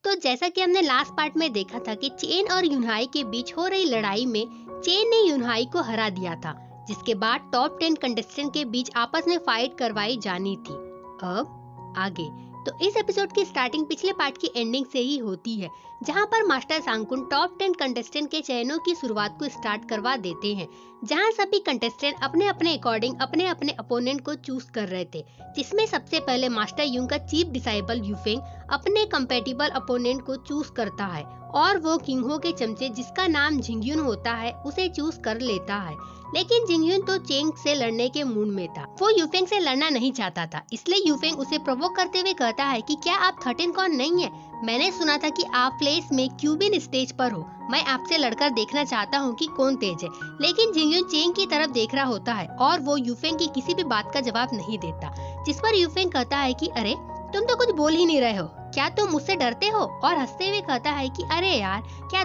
तो जैसा कि हमने लास्ट पार्ट में देखा था कि चेन और यूनहाई के बीच हो रही लड़ाई में चेन ने यूनहाई को हरा दिया था, जिसके बाद टॉप 10 कंटेस्टेंट के बीच आपस में फाइट करवाई जानी थी। अब आगे तो इस एपिसोड की स्टार्टिंग पिछले पार्ट की एंडिंग से ही होती है, जहां पर मास्टर सांगकुन टॉप 10 कंटेस्टेंट के चयनों की शुरुआत को स्टार्ट करवा देते हैं, जहां सभी कंटेस्टेंट अपने अपने अकॉर्डिंग अपने अपने अपोनेंट को चूज कर रहे थे, जिसमें सबसे पहले मास्टर यूंग का चीफ डिसाइबल यूफेंग अपने कंपेटिबल अपोनेंट को चूज करता है और वो किंगहो के चमचे जिसका नाम जिंगयुन होता है उसे चूज कर लेता है। लेकिन जिंगयुन तो चेंग से लड़ने के मूड में था, वो यूफेंग से लड़ना नहीं चाहता था, इसलिए यूफेंग उसे प्रोवोक करते हुए कहता है कि क्या आप 13 कौन नहीं है? मैंने सुना था कि आप प्लेस में क्यूबिन स्टेज पर हो, मैं आपसे लड़कर देखना चाहता हूँ कि कौन तेज है। लेकिन जिंगयुन चेंग की तरफ देख रहा होता है और वो यूफेंग की किसी भी बात का जवाब नहीं देता, जिस पर यूफेंग कहता है कि अरे तुम तो कुछ बोल ही नहीं रहे हो, क्या तुम मुझसे डरते हो? और हंसते हुए कहता है कि अरे यार क्या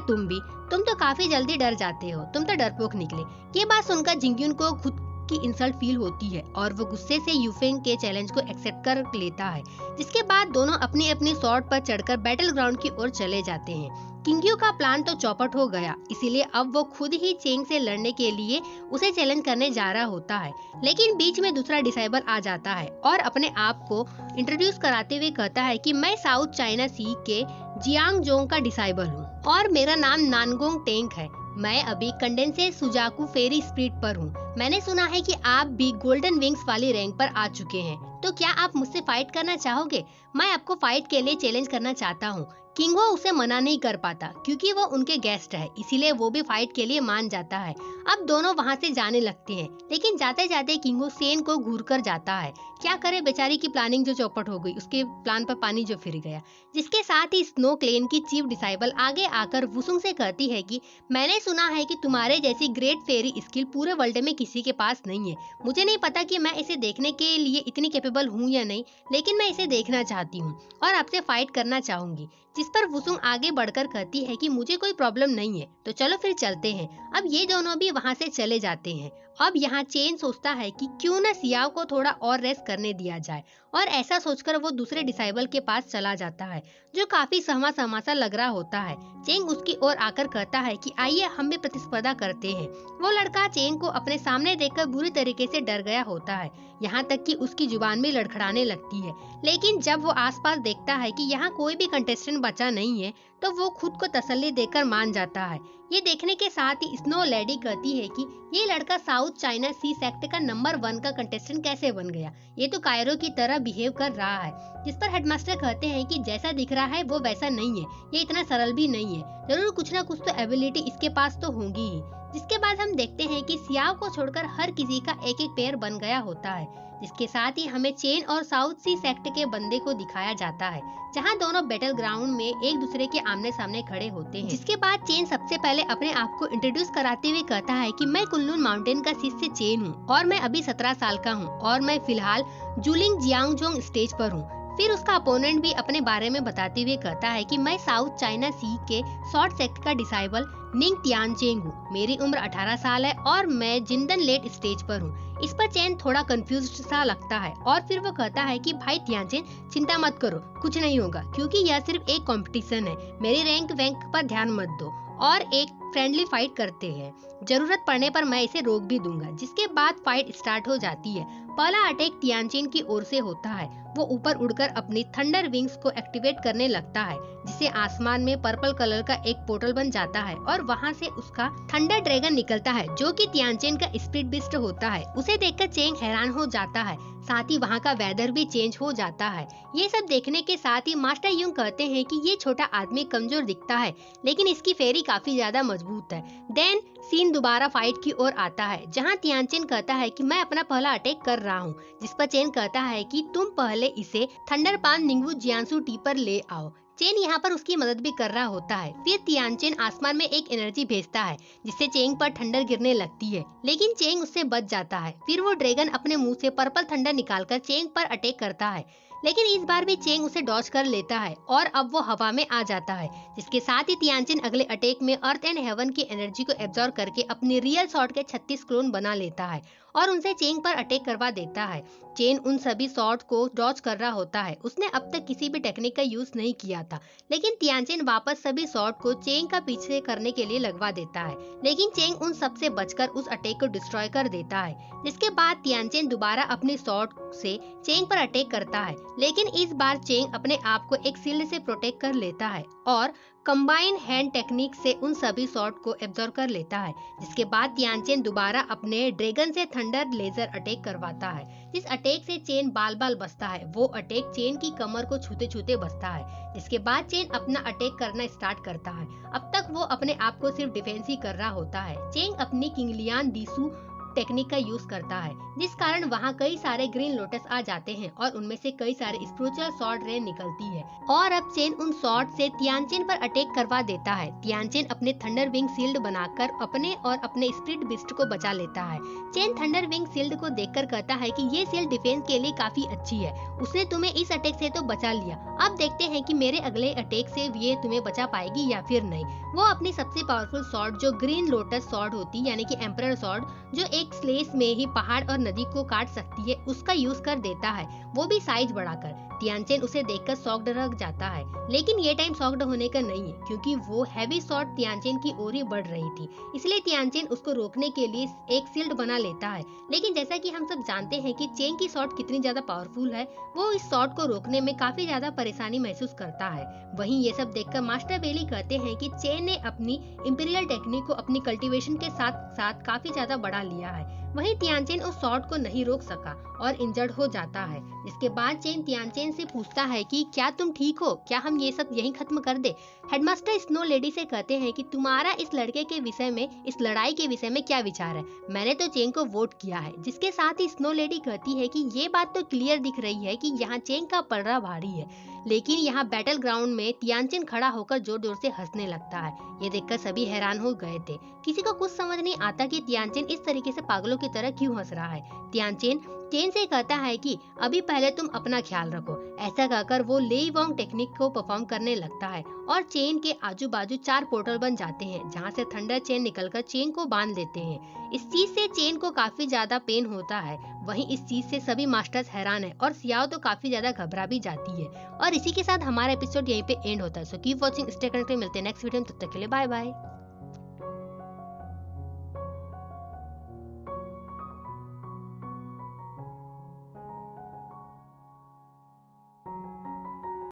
तुम तो काफी जल्दी डर जाते हो, तुम तो डरपोक निकले। ये बात सुनकर जिंगयुन को खुद की इंसल्ट फील होती है और वो गुस्से से यूफेंग के चैलेंज को एक्सेप्ट कर लेता है, जिसके बाद दोनों अपनी अपनी स्वॉर्ड पर चढ़कर बैटल ग्राउंड की ओर चले जाते हैं। किंगयू का प्लान तो चौपट हो गया, इसीलिए अब वो खुद ही चेंग से लड़ने के लिए उसे चैलेंज करने जा रहा होता है। लेकिन बीच में दूसरा डिसाइबल आ जाता है और अपने आप को इंट्रोड्यूस कराते हुए कहता है कि मैं साउथ चाइना सी के जियांगजोंग का डिसाइबल हूँ और मेरा नाम नानगोंग टेंग है। मैं अभी कंडेंसे सुजाकू फेरी स्पीड पर हूँ। मैंने सुना है कि आप भी गोल्डन विंग्स वाली रैंक पर आ चुके हैं, तो क्या आप मुझसे फाइट करना चाहोगे? मैं आपको फाइट के लिए चैलेंज करना चाहता हूँ। किंगहो उसे मना नहीं कर पाता क्योंकि वो उनके गेस्ट है, इसीलिए वो भी फाइट के लिए मान जाता है। अब दोनों वहाँ से जाने लगते हैं, लेकिन जाते जाते किंगहो सेन को घूर कर जाता है। क्या करे, बेचारी की प्लानिंग जो चौपट हो गई, उसके प्लान पर पानी जो फिर गया। जिसके साथ ही स्नो क्लेन की चीफ डिसाइबल आगे आकर वुसुंग से कहती है कि मैंने सुना है कि तुम्हारे जैसी ग्रेट फेरी स्किल पूरे वर्ल्ड में किसी के पास नहीं है। मुझे नहीं पता कि मैं इसे देखने के लिए इतनी कैपेबल हूँ या नहीं, लेकिन मैं इसे देखना चाहती हूँ और आपसे फाइट करना चाहूंगी। जिस पर वुसुंग आगे बढ़कर कहती है कि मुझे कोई प्रॉब्लम नहीं है, तो चलो फिर चलते हैं। अब ये दोनों भी वहाँ से चले जाते हैं। अब यहाँ चेन सोचता है कि क्यों न सियाओ को थोड़ा और रेस्ट करने दिया जाए, और ऐसा सोचकर वो दूसरे डिसाइबल के पास चला जाता है जो काफी सहमा सहमा सा लग रहा होता है। चेंग उसकी ओर आकर कहता है कि आइए हम भी प्रतिस्पर्धा करते हैं। वो लड़का चेंग को अपने सामने देखकर बुरी तरीके से डर गया होता है, यहाँ तक कि उसकी जुबान भी लड़खड़ाने लगती है। लेकिन जब वो आसपास देखता है कि यहाँ कोई भी कंटेस्टेंट बचा नहीं है, तो वो खुद को तसल्ली देकर मान जाता है। ये देखने के साथ ही स्नो लेडी कहती है कि ये लड़का साउथ चाइना सी सेक्टर का नंबर 1 का कंटेस्टेंट कैसे बन गया, ये तो कायरो की तरह बिहेव कर रहा है। जिस पर हेडमास्टर कहते हैं कि जैसा दिख रहा है वो वैसा नहीं है, ये इतना सरल भी नहीं है, जरूर कुछ ना कुछ तो एबिलिटी इसके पास तो होगी ही। जिसके बाद हम देखते हैं कि सियाओ को छोड़कर हर किसी का एक एक पेयर बन गया होता है। जिसके साथ ही हमें चेन और साउथ सी सेक्ट के बंदे को दिखाया जाता है, जहां दोनों बैटल ग्राउंड में एक दूसरे के आमने सामने खड़े होते हैं। जिसके बाद चेन सबसे पहले अपने आप को इंट्रोड्यूस कराते हुए कहता है कि मैं कुनलुन माउंटेन का शिष्य चेन हूँ और मैं अभी 17 साल का हूँ और मैं फिलहाल जूलिंग जियांगजोंग स्टेज पर हूँ। फिर उसका अपोनेंट भी अपने बारे में बताते हुए कहता है कि मैं साउथ चाइना सी के शॉर्ट सेक्ट का डिसाइबल निंग तियानचेंग हूँ। मेरी उम्र 18 साल है और मैं जिंदन लेट स्टेज पर हूँ। इस पर चेन थोड़ा कंफ्यूज्ड सा लगता है और फिर वो कहता है कि भाई तियानचेन, चिंता मत करो, कुछ नहीं होगा, क्योंकि यह सिर्फ एक कंपटीशन है। मेरी रैंक वैंक पर ध्यान मत दो और एक फ्रेंडली फाइट करते हैं, जरूरत पड़ने पर मैं इसे रोक भी दूंगा। जिसके बाद फाइट स्टार्ट हो जाती है। पहला अटैक तियानचेन की ओर से होता है। वो ऊपर उड़कर अपनी थंडर विंग्स को एक्टिवेट करने लगता है, जिससे आसमान में पर्पल कलर का एक पोर्टल बन जाता है और वहाँ से उसका थंडर ड्रैगन निकलता है, जो कि तियानचेन का स्पीड बिस्ट होता है। उसे देखकर चेंग हैरान हो जाता है, साथ ही वहाँ का वेदर भी चेंज हो जाता है। ये सब देखने के साथ ही मास्टर यूंग कहते हैं कि ये छोटा आदमी कमजोर दिखता है, लेकिन इसकी फेरी काफी ज्यादा मजबूत है। देन सीन दोबारा फाइट की ओर आता है, जहाँ तियानचेन कहता है कि मैं अपना पहला अटैक कर रहा हूँ। जिस पर चेन कहता है कि तुम पहले इसे थंडर पान निंगवू जियांसू टी पर ले आओ। चेन यहाँ पर उसकी मदद भी कर रहा होता है। फिर तियानचेन आसमान में एक एनर्जी भेजता है, जिससे चेंग पर थंडर गिरने लगती है, लेकिन चेंग उससे बच जाता है। फिर वो ड्रैगन अपने मुंह से पर्पल थंडर निकालकर चेंग पर अटैक करता है। लेकिन इस बार भी चेंग उसे डॉज कर लेता है और अब वो हवा में आ जाता है, जिसके साथ ही तियानचिन अगले अटैक में अर्थ एंड हेवन की एनर्जी को एब्जॉर्ब करके अपनी रियल स्वॉर्ड के 36 क्लोन बना लेता है और उनसे चेंग पर अटैक करवा देता है। चेन उन सभी स्वॉर्ड को डॉज कर रहा होता है। उसने अब तक किसी भी टेक्निक का यूज नहीं किया था, लेकिन तियानचिन वापस सभी स्वॉर्ड को चेंग का पीछे करने के लिए लगवा देता है, लेकिन चेंग उन सब से बचकर उस अटैक को डिस्ट्रॉय कर देता है। जिसके बाद तियानचिन दोबारा अपने स्वॉर्ड से चेंग पर अटैक करता है, लेकिन इस बार चेंग अपने आप को एक शील्ड से प्रोटेक्ट कर लेता है और कंबाइन हैंड टेक्निक से उन सभी शॉट को एब्जॉर्ब कर लेता है। जिसके बाद तियानचिन दोबारा अपने ड्रैगन से थंडर लेजर अटैक करवाता है, जिस अटैक से चेन बाल बाल बचता है। वो अटैक चेन की कमर को छूते छूते बचता है। जिसके बाद चेन अपना अटैक करना स्टार्ट करता है। अब तक वो अपने आप को सिर्फ डिफेंस ही कर रहा होता है। चेन अपनी किंगलियान दीसू टेक्निक का यूज करता है, जिस कारण वहाँ कई सारे ग्रीन लोटस आ जाते हैं और उनमें से कई सारे स्पिरिचुअल शॉर्ट रे निकलती है और अब चेन उन शॉर्ट से तियानचिन पर अटैक करवा देता है। तियानचिन अपने थंडर विंग शील्ड बनाकर अपने और अपने स्पिरिट बिस्ट को बचा लेता है। चेन थंडर विंग शील्ड को देखकर कहता है कि ये शील्ड डिफेंस के लिए काफी अच्छी है, उसने तुम्हें इस अटैक से तो बचा लिया। अब देखते हैं कि मेरे अगले अटैक से ये तुम्हें बचा पाएगी या फिर नहीं। वो अपनी सबसे पावरफुल शॉर्ट जो ग्रीन लोटस शॉर्ट होती यानी कि एम्परर शॉर्ट, जो एक स्लेस में ही पहाड़ और नदी को काट सकती है, उसका यूज कर देता है, वो भी साइज बढ़ाकर। तियानचिन उसे देखकर शॉक्ड रह जाता है, लेकिन ये टाइम शॉक्ड होने का नहीं है, क्योंकि वो हैवी शॉट तियानचिन की ओर ही बढ़ रही थी। इसलिए तियानचिन उसको रोकने के लिए एक शील्ड बना लेता है। लेकिन जैसा कि हम सब जानते हैं कि चेन की शॉट कितनी ज्यादा पावरफुल है, वो इस शॉट को रोकने में काफी ज्यादा परेशानी महसूस करता है। वहीं ये सब देखकर मास्टर बेली कहते हैं कि चेन ने अपनी इंपीरियल टेक्निक को अपनी कल्टीवेशन के साथ साथ काफी ज्यादा बढ़ा लिया है। वहीं तियानचिन उस शॉट को नहीं रोक सका और इंजर्ड हो जाता है। इसके बाद चेन तियानचिन से पूछता है कि क्या तुम ठीक हो, क्या हम ये सब यहीं खत्म कर दे। हेडमास्टर स्नो लेडी से कहते हैं कि तुम्हारा इस लड़के के विषय में, इस लड़ाई के विषय में क्या विचार है। मैंने तो चेन को वोट किया है। जिसके साथ ही स्नो लेडी कहती है कि ये बात तो क्लियर दिख रही है कि यहाँ चेन का पलड़ा भारी है। लेकिन यहाँ बैटल ग्राउंड में तियानचिन खड़ा होकर जोर जोर से हंसने लगता है। ये देखकर सभी हैरान हो गए थे। किसी को कुछ समझ नहीं आता कि तियानचिन इस तरीके से पागलों की तरह क्यों हंस रहा है। तियानचिन चेन से कहता है कि अभी पहले तुम अपना ख्याल रखो। ऐसा कहकर वो लेई वोंग टेक्निक को परफॉर्म करने लगता है और चेन के आजू बाजू 4 पोर्टल बन जाते हैं, जहाँ से थंडर चेन निकलकर चेन को बांध लेते हैं। इस चीज से चेन को काफी ज्यादा पेन होता है। वहीं इस चीज से सभी मास्टर्स हैरान है और सियाओ तो काफी ज्यादा घबरा भी जाती है। और इसी के साथ हमारा एपिसोड यहीं पे एंड होता है। So keep watching, stay connected. मिलते हैं नेक्स्ट वीडियो में, तब तक के लिए बाय बाय।